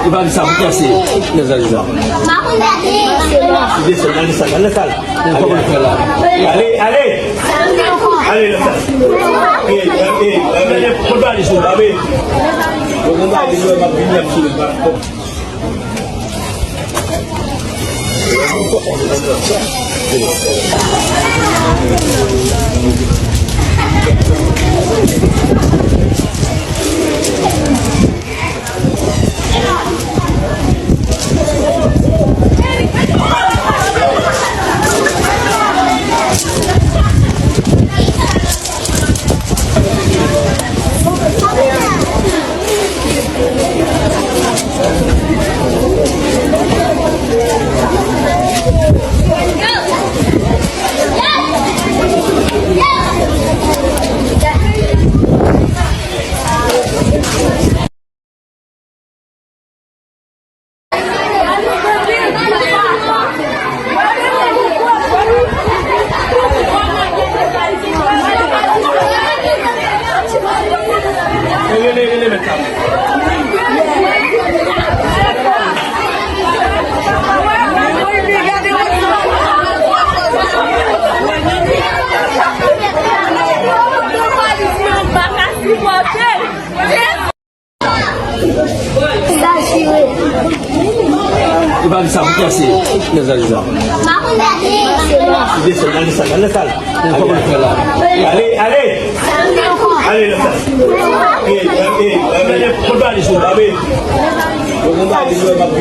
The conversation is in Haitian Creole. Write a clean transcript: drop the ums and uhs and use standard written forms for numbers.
Iba bisa buka sih, nggak bisa. Mau tadi. Jadi selesai. Ali, Kurban di sini, Abi. Kurban di sini, Abi. Iba bisa buka sih, nggak bisa. Mau tadi. Jadi selesai. Ali, Kurban di sini, Abi. Kurban di sini, Abi.